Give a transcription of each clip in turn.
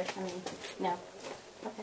it? I mean, no. Okay.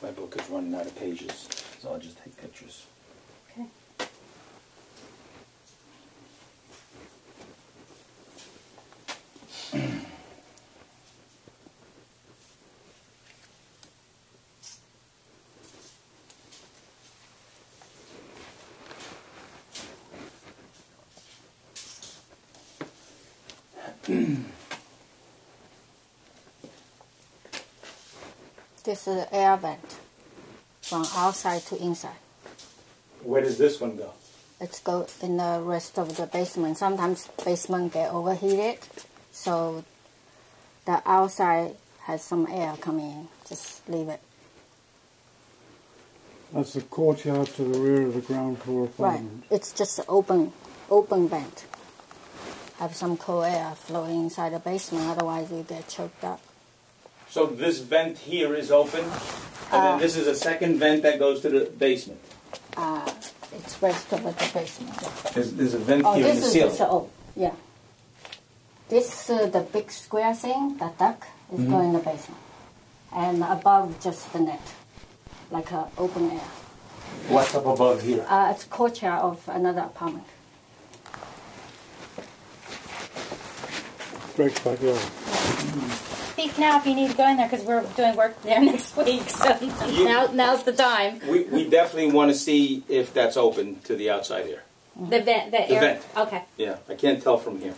My book is running out of pages, so I'll just take pictures. Okay. This is the air vent from outside to inside. Where does this one go? It's go in the rest of the basement. Sometimes basement get overheated, so the outside has some air coming in. Just leave it. That's the courtyard to the rear of the ground floor apartment. Right. It's just an open vent. Have some cold air flowing inside the basement. Otherwise, you get choked up. So this vent here is open, and then this is a second vent that goes to the basement. It's rest of the basement. There's a vent here in the ceiling. Yeah. This the big square thing, the duct, is going in the basement, and above just the net, like an open air. What's up above here? It's courtyard of another apartment. Greg's backyard. Speak now if you need to go in there, because we're doing work there next week, so now's the time. We definitely want to see if that's open to the outside air. The vent, the air? Vent. Okay. Yeah, I can't tell from here.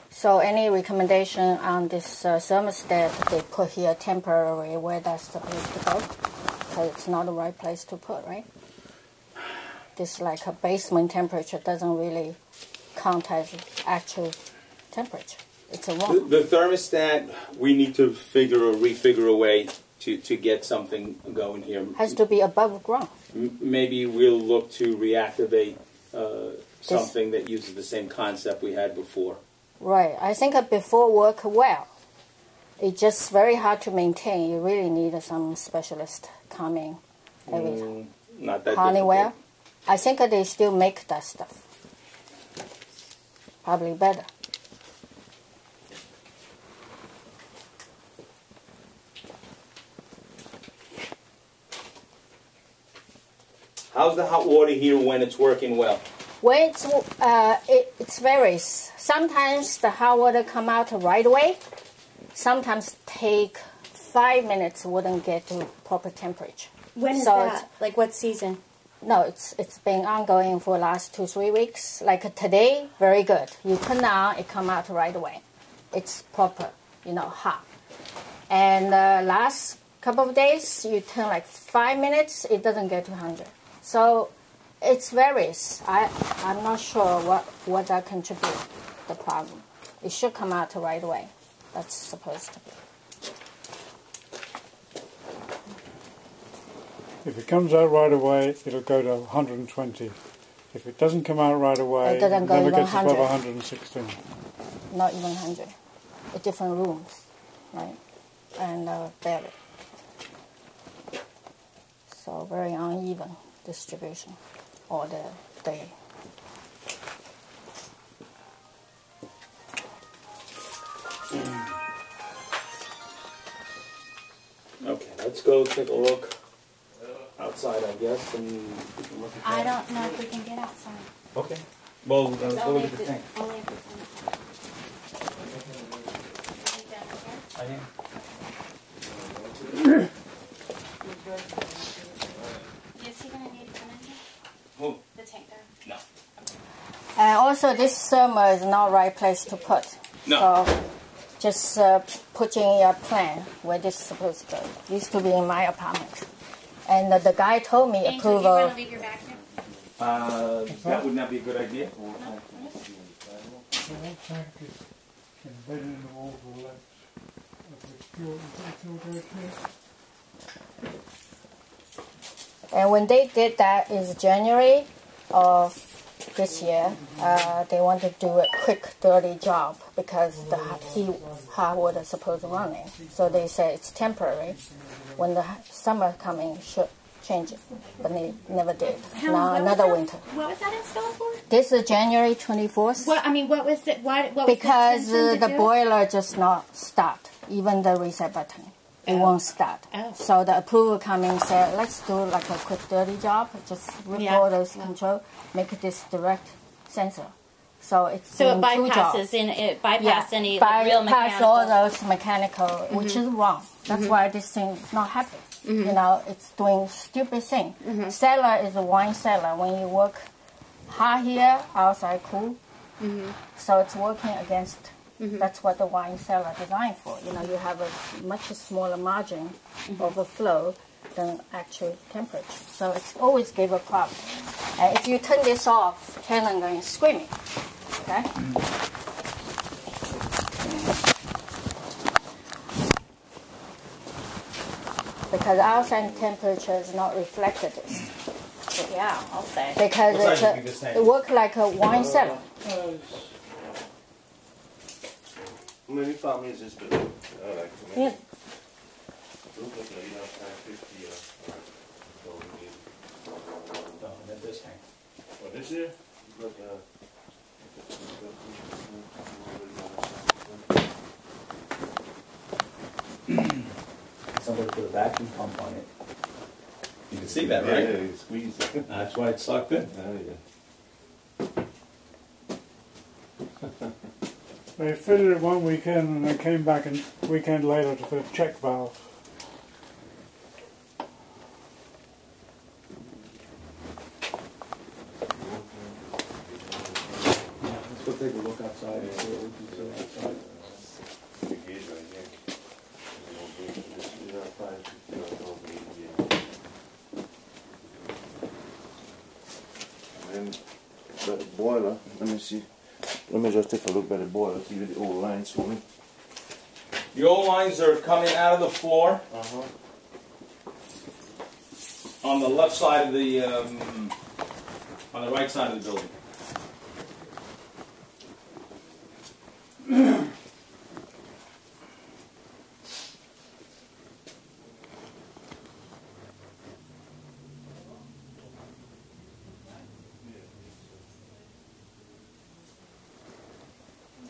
So any recommendation on this thermostat they put here temporary, where that's supposed to go? Because it's not the right place to put, right? This like a basement temperature doesn't really count as actual temperature. It's a wrong. The thermostat, we need to refigure a way to get something going here. Has to be above ground. Maybe we'll look to reactivate something that uses the same concept we had before. Right. I think before work well. It's just very hard to maintain. You really need some specialist coming every time. Not that Honeywell. difficult. I think they still make that stuff. Probably better. How's the hot water here when it's working well? When it varies. Sometimes the hot water come out right away. Sometimes take 5 minutes wouldn't get to proper temperature. When is that? Like what season? No, it's been ongoing for the last 2-3 weeks. Like today, very good. You turn on, it come out right away. It's proper, hot. And last couple of days, you turn like 5 minutes, it doesn't get to 100. So it varies. I'm not sure what that contributes the problem. It should come out right away. That's supposed to be. If it comes out right away, it'll go to 120. If it doesn't come out right away, it never gets above 116. Not even 100. Different rooms, right? And better. So very uneven distribution all the day. let's go take a look outside, I guess, and we can look at I that. don't know if we can get outside. Okay. Well, let's go look at the tank. Only if it's in the tank. I am. Is he going to need to come in here? Who? The tank guy? No. And also, this thermal is not right place to put. No. So just put in your plan where this is supposed to go. Used to be in my apartment. And the guy told me Angel, you approval. want to leave your bag here? That would not be a good idea. The whole tank is embedded in the wall to the left of the fuel gauge here. And when they did that is January of this year, they want to do a quick, dirty job because the hot water is supposed to running. So they said it's temporary. When the summer coming, should change it, but they never did. Now another winter. What was that installed for? This is January 24th. What was it? What was Because the intention to the do? boiler just not start, even the reset button. It won't start. Oh. So the approval coming said, let's do like a quick dirty job, just remove all those control, make this direct sensor. So it's So it doing two jobs. bypassed any like, real bypass mechanical. all those mechanical, which is wrong. That's why this thing is not happy. You know, it's doing stupid thing. Cellar is a wine cellar. When you work hot here, outside cool. So it's working against. That's what the wine cellar designed for. You know, you have a much smaller margin of flow than actual temperature. So it's always give a problem. And if you turn this off, tenant going screaming. Okay. Because outside temperature is not reflected this. Yeah, I'll say. Because What size do you think this tank it works like a wine cellar. How many families is this building? Yeah. Looks like you have 50 This tank. What this year? Look, Somebody put a vacuum pump on it. You can see that, yeah, right? you squeeze it. That's why it's sucked in. They fitted it one weekend and they came back a weekend later to fit a check valve. Let's go take a look outside and see what we can see outside. And the boiler, let me see. Let me just take a look at the boiler, see the old lines for me. The old lines are coming out of the floor on the left side of the, on the right side of the building.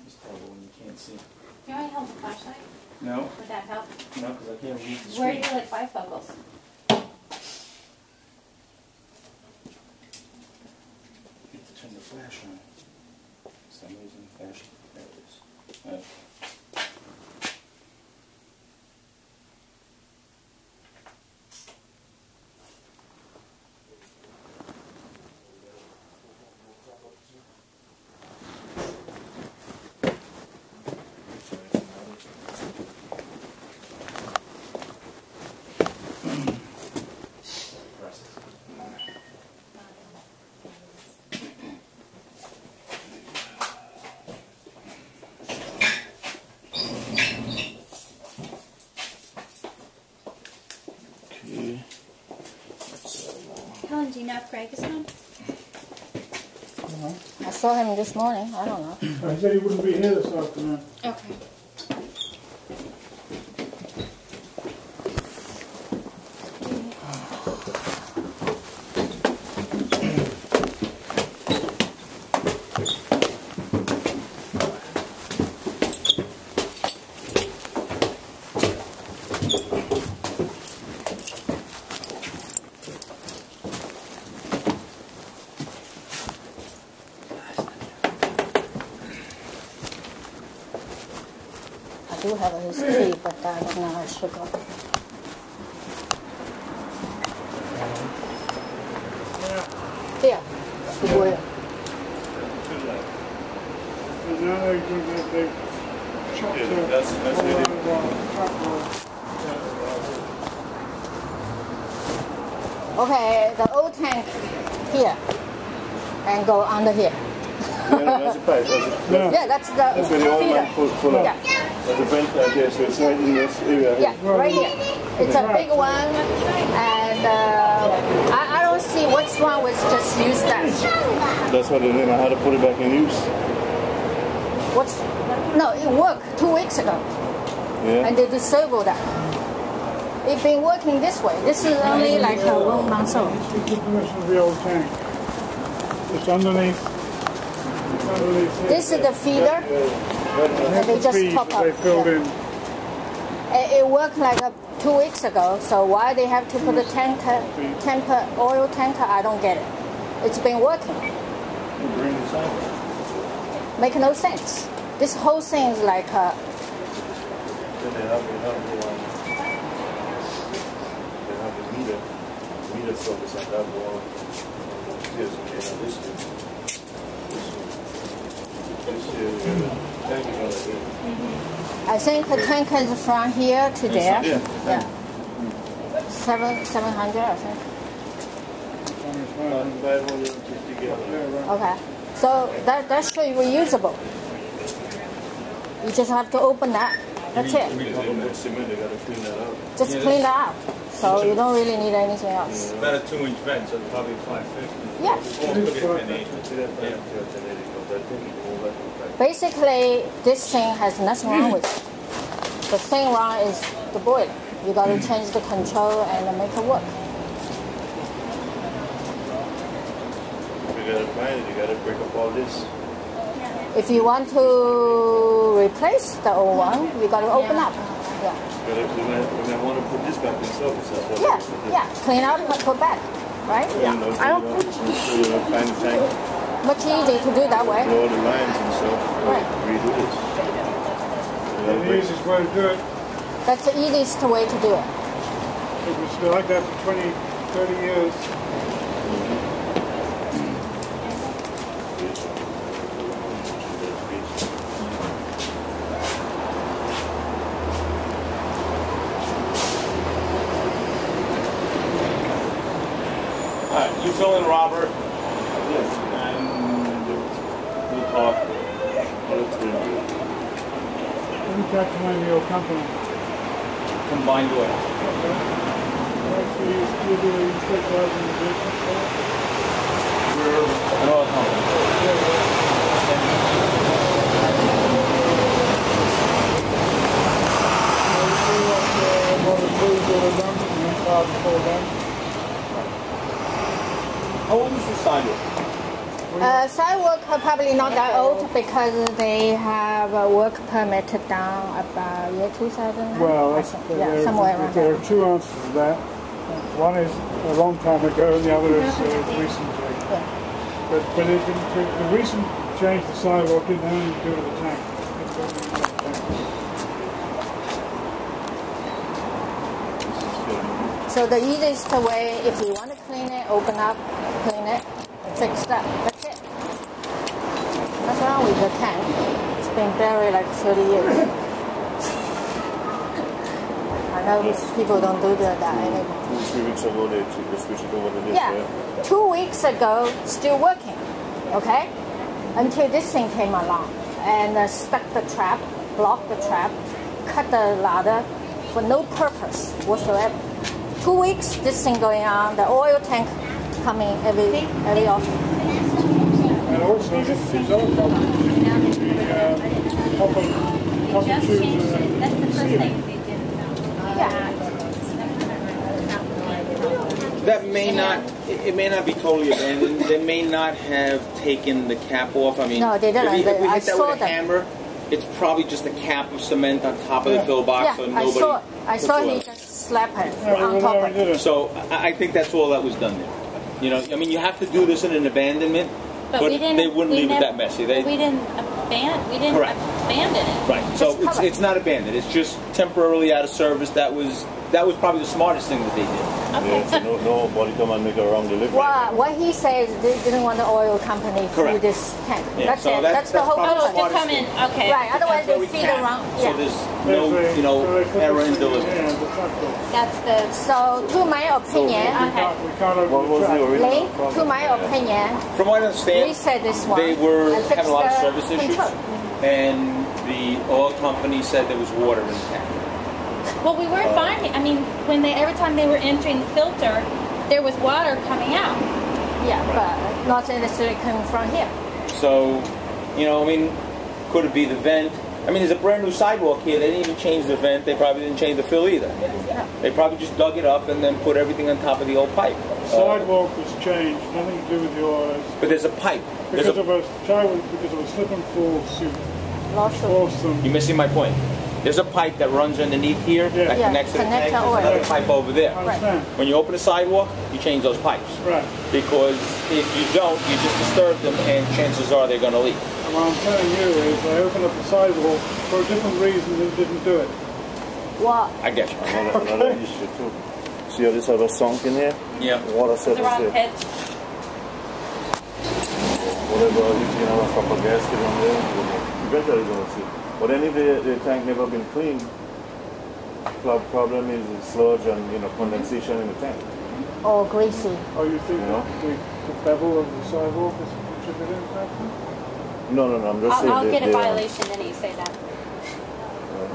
It's terrible when you can't see. You want me to hold the flashlight? No, Would that help? no, because I can't read the Where are screen. your like bifocals? You have to turn the flash on. For some reason, the flash. There it is. Helen, do you know if Greg is home? I saw him this morning. I don't know. He said he wouldn't be here this afternoon. Okay. have his tea, but I don't know how sugar. Here, the boil. And now they've chopped Yeah, the that's really Okay, the old tank here, and go under here. Yeah, that's a pipe. Yeah, that's the That's where the oil feeder. line full up. Yeah. There's a vent right there, so it's right in this area. Yeah, right here. It's a big one, and I don't see what's wrong with just use that. That's why they didn't know how to put it back in use. No, it worked 2 weeks ago, Yeah. and they disabled that. It's been working this way. This is only like 1 month old. This is the old tank. It's underneath. It's underneath. This is the feeder, and they just top up. They filled Yeah. in. It worked like 2 weeks ago, so why they have to put a oil tanker, I don't get it. It's been working. Make no sense. This whole thing is like Then they have the meter focus on that wall. Yes, okay, now this tank is on the I think the tank is from here to there. Yeah. 700, I think. 550 gallons. Okay. So that should be reusable. You just have to open that. That's it. With cement, they gotta clean that out. Just clean that out. So you don't really need anything else. It's about a 2-inch vent, so probably 550. Yeah. Basically, this thing has nothing wrong with it. The thing wrong is the boiler. You got to change the control and make it work. You gotta find it, you gotta break up all this. If you want to replace the old one, you got to open up. Yeah. We're gonna want to put this back in service. That's what Yeah. Clean up and put back. Right? Yeah. I don't Find the tank, much easier to do that way. blow the lines and stuff. Right. Redo this. The easiest way to do it. That's the easiest way to do it. It was like that for 20, 30 years. You fill in Robert, Yes. and we'll talk. Let me catch the name of your company. Combined oil. So you specialize in the business stuff? We're an oil company. How old is the sidewalk? Sidewalk are probably not that old because they have a work permit down about year 2000. Well, somewhere around there there. are two answers to that. One is a long time ago, and the other is recently. But the recent change to sidewalk didn't have anything to do with the tank. So the easiest way, if you want to clean it, open up, clean it, fix that. That's it. What's wrong with the tank? It's been buried like 30 years. I know people don't do that anymore. 2-3 weeks ago, they switched it over to this. Yeah, 2 weeks ago, still working, okay? Until this thing came along and stuck the trap, blocked the trap, cut the ladder for no purpose whatsoever. 2 weeks, this thing going on, the oil tank coming every often. And also, this is other problems. That's the first thing they did. That may not, it may not be totally abandoned. They may not have taken the cap off. I mean, No, they didn't. If we I hit that saw with a them. hammer, it's probably just a cap of cement on top of the fill box, Yeah, so I nobody. saw puts he oil. just slapped it Yeah, on top of it. So I think that's all that was done there. You know, I mean, you have to do this in an abandonment, but we didn't, they wouldn't leave it that messy. We didn't abandon. We didn't Correct. abandon it. Right. So it's not abandoned. It's just temporarily out of service. That was probably the smartest thing that they did. Okay. Yeah, so nobody come and make a wrong delivery. Well, what he says, they didn't want the oil company through Correct. this tank. Yeah, That's so it. that's That's the whole probably purpose. Oh, to come in. Okay. Right. Otherwise, Where they we feed can. around. So Yeah. there's no, error in delivery. Yeah, the truck goes. That's the. So, to my opinion, Okay. We can't open What the was the trap. original Lane, problem? to my opinion, From what I understand, reset this one. they were and fix having a lot of the service issues, control. and the oil company said there was water in the tank. Well, we were finding. I mean, every time they were entering the filter, there was water coming out. Yeah, but not necessarily coming from here. So, could it be the vent? I mean, there's a brand new sidewalk here. They didn't even change the vent. They probably didn't change the fill either. They probably just dug it up and then put everything on top of the old pipe. Sidewalk was changed, nothing to do with the oil. But there's a pipe. Because of a slip and fall suit. Forced them. You're missing my point. There's a pipe that runs underneath here that Yeah, connects to the connect tank. to There's oil. another pipe over there. I understand. When you open a sidewalk, you change those pipes. Right. Because if you don't, you just disturb them, and chances are they're going to leak. And what I'm telling you is I opened up the sidewalk for a different reason and didn't do it. Well, I get you. Another issue too. See how this have a sunk in here? Yeah. Water The settles wrong here. pitch. Whatever, if you have a proper gasket on there, eventually you're going to see. But then if the tank never been cleaned, problem is sludge and condensation in the tank. or greasy. Oh, you think You know? the bevel of the sidewalk is contributing to that? No, I'm just saying I'll that get a they, violation then you say that.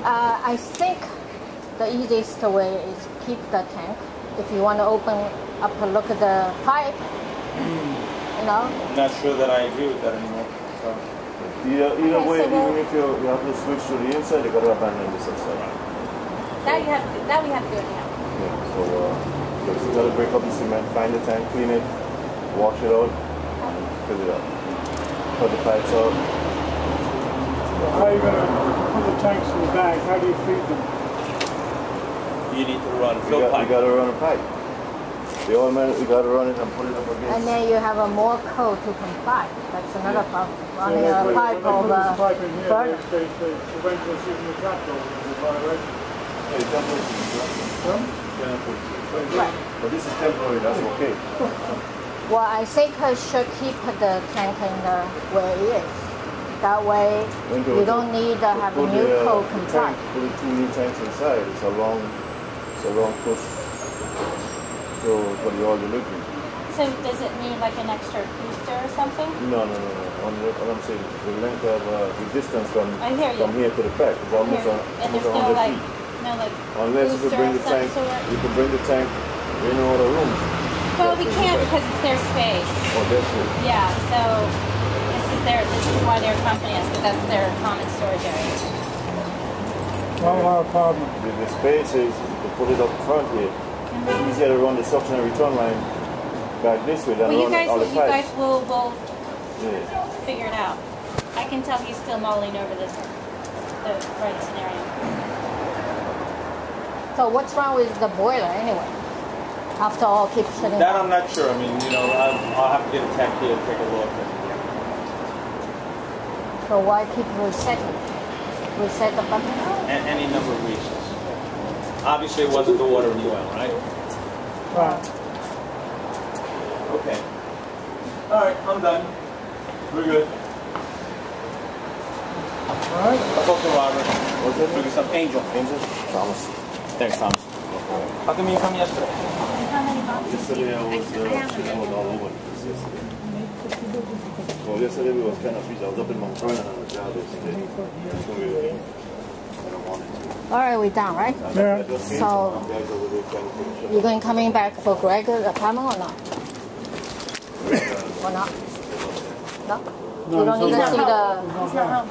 I think the easiest way is keep the tank. If you want to open up and look at the pipe, I'm not sure that I agree with that anymore. So. Either Okay, way, so even if you have to switch to the inside, you got to abandon this outside. That we have to do anyhow. Yeah, so you got to break up the cement, find the tank, clean it, wash it out, and fill it up. Put the pipes out. How are you going to put the tanks in the bag? How do you feed them? You need to run You fill pipe. got to run a pipe. The oil man, you got to run it and put it up against. and then you have a more code to comply. That's another problem. Running So a pipe when they put over this pipe in here, burner. they prevent us using the trap door as a violation. Yeah, you can't put it in the truck. Huh? You can't put it in the truck. Right. But this is temporary, that's okay. Well, I think I should keep the tank in where it is. That way, you don't need to have a new code comply. Put the 2 new tanks inside. It's a long push for the oil delivery. So does it need like an extra booster or something? No. I'm saying the length of the distance from I hear you. here to the pack is almost Here. And there's 100 no feet. Unless you booster could bring of the some tank, sort? you could bring the tank in all the rooms. Well, we can't because it's their space. Oh, that's it. Yeah, so this is why they're accompanying us, because that's their common storage area. Not our problem. The space is to put it up front here. It's easier to run the suction and return line back this way than Well, you run all the guys pipes. will Yeah. figure it out. I can tell he's still mulling over the right scenario. So what's wrong with the boiler anyway? After all, keep shutting That down. I'm not sure. I mean, I'll have to get a tech here to take a look. So why keep resetting? Reset the button? Any number of reasons. Obviously, it wasn't the water in the oil, right? Right. Okay. All right, I'm done. We're good. All right. I'll talk to Robert. What's that? Look at some Angel. Angel? Thomas. Thanks, Thomas. How come you come yesterday? How many boxes? Yesterday I was all over the place yesterday. So yesterday we was kind of busy. I was up in Mount Vernon on the job yesterday. So I don't want it. All right, we're done, right? Yeah. So you're going coming back for Greg's apartment or not? Or not? No? You don't need to see the... He's not home.